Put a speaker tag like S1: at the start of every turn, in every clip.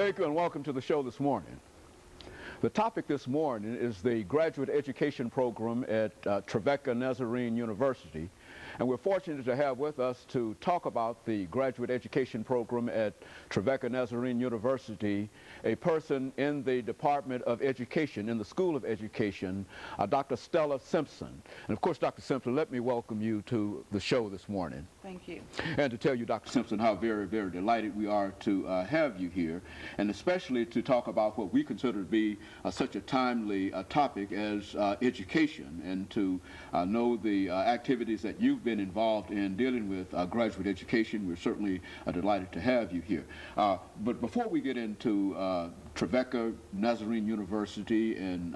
S1: Thank you and welcome to the show this morning. The topic this morning is the graduate education program at Trevecca Nazarine University. And we're fortunate to have with us to talk about the graduate education program at Trevecca Nazarine University a person in the Department of Education, in the School of Education, Dr. Stella Simpson. And of course, Dr. Simpson, let me welcome you to the show this morning.
S2: Thank you.
S1: And to tell you, Dr. Simpson, how very, very delighted we are to have you here, and especially to talk about what we consider to be such a timely topic as education, and to know the activities that you've been involved in dealing with graduate education. We're certainly delighted to have you here. But before we get into Trevecca Nazarine University and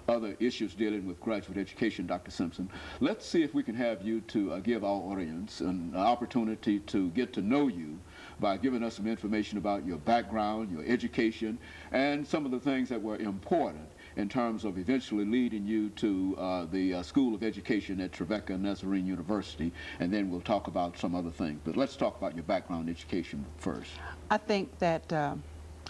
S1: other issues dealing with graduate education, Dr. Simpson, let's see if we can have you to give our audience an opportunity to get to know you by giving us some information about your background, your education, and some of the things that were important in terms of eventually leading you to the School of Education at Trevecca Nazarine University, and then we'll talk about some other things. But let's talk about your background education first.
S2: I think that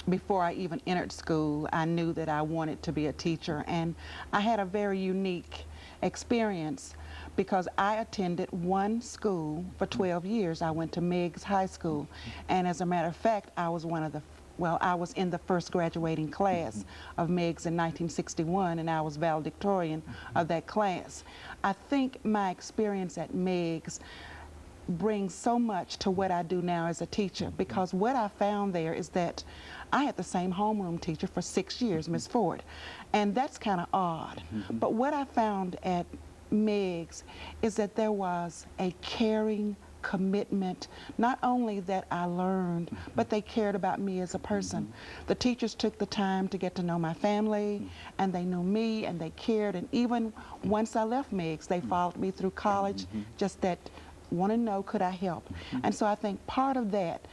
S2: before I even entered school, I knew that I wanted to be a teacher, and I had a very unique experience because I attended one school for 12 years. I went to Meigs High School, and as a matter of fact, I was I was in the first graduating class of Meigs in 1961, and I was valedictorian of that class. I think my experience at Meigs brings so much to what I do now as a teacher, because what I found there is that I had the same homeroom teacher for 6 years, Ms. Ford, and that's kind of odd. But what I found at Meigs is that there was a caring commitment, not only that I learned, but they cared about me as a person. The teachers took the time to get to know my family, and they knew me, and they cared, and even once I left Meigs, they followed me through college, just that want to know, could I help? And so I think part of that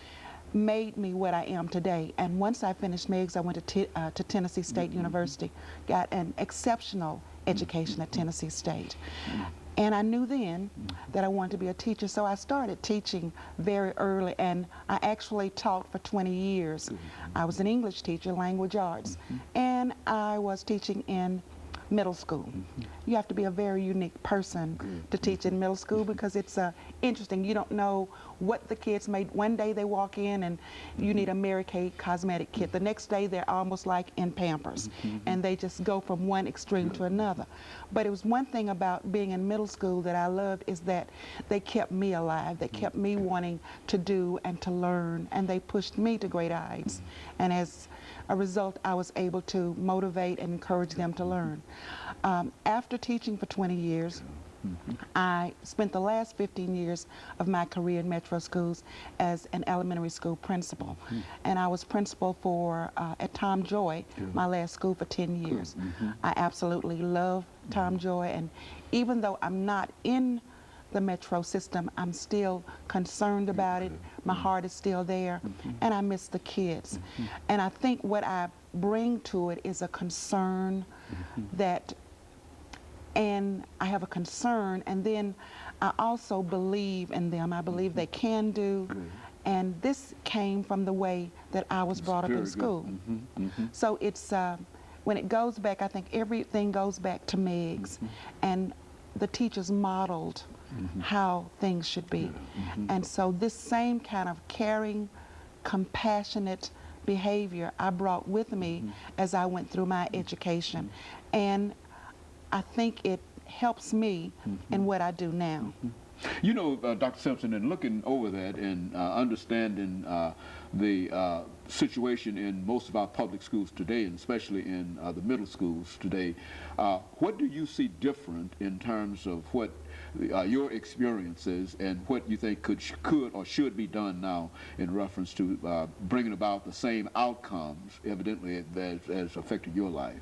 S2: made me what I am today. And once I finished Meigs, I went to Tennessee State University, got an exceptional education at Tennessee State. And I knew then that I wanted to be a teacher, so I started teaching very early, and I actually taught for 20 years. I was an English teacher, language arts, and I was teaching in middle school. You have to be a very unique person to teach in middle school, because it's interesting. You don't know what the kids made. One day they walk in and you need a Mary Kay cosmetic kit. The next day they're almost like in Pampers, and they just go from one extreme to another. But it was one thing about being in middle school that I loved, is that they kept me alive. They kept me wanting to do and to learn, and they pushed me to great heights. And as a result, I was able to motivate and encourage them to learn. After teaching for 20 years, I spent the last 15 years of my career in metro schools as an elementary school principal. And I was principal for, at Tom Joy, my last school, for 10 years. I absolutely love Tom Joy, and even though I'm not in the metro system, I'm still concerned about it. My heart is still there, and I miss the kids. And I think what I bring to it is a concern that, and I have a concern, and then I also believe in them. I believe they can do, and this came from the way that I was brought up in school. So it's, when it goes back, I think everything goes back to Meigs, and the teachers modeled how things should be. And so this same kind of caring, compassionate behavior I brought with me as I went through my education. And I think it helps me in what I do now.
S1: You know, Dr. Simpson, in looking over that and understanding the situation in most of our public schools today, and especially in the middle schools today, what do you see different in terms of what your experiences and what you think could or should be done now in reference to bringing about the same outcomes, evidently, that has affected your life?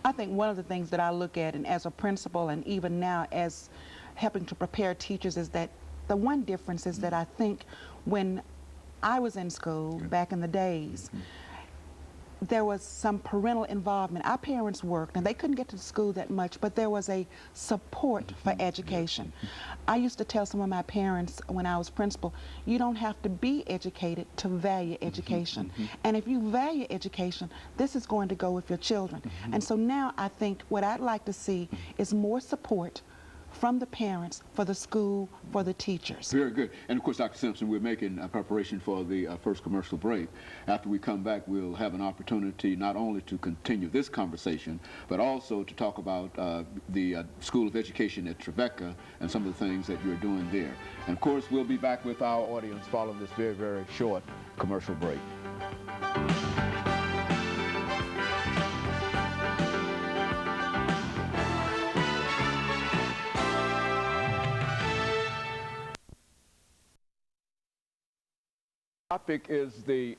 S2: I think one of the things that I look at, and as a principal, and even now as helping to prepare teachers, is that the one difference is that I think when I was in school back in the days, there was some parental involvement. Our parents worked, and they couldn't get to school that much, but there was a support for education. I used to tell some of my parents when I was principal, you don't have to be educated to value education. And if you value education, this is going to go with your children. And so now I think what I'd like to see is more support from the parents, for the school, for the teachers.
S1: Very good. And of course, Dr. Simpson, we're making preparation for the first commercial break. After we come back, we'll have an opportunity not only to continue this conversation, but also to talk about the School of Education at Trevecca and some of the things that you're doing there. And of course, we'll be back with our audience following this very, very short commercial break. Topic is the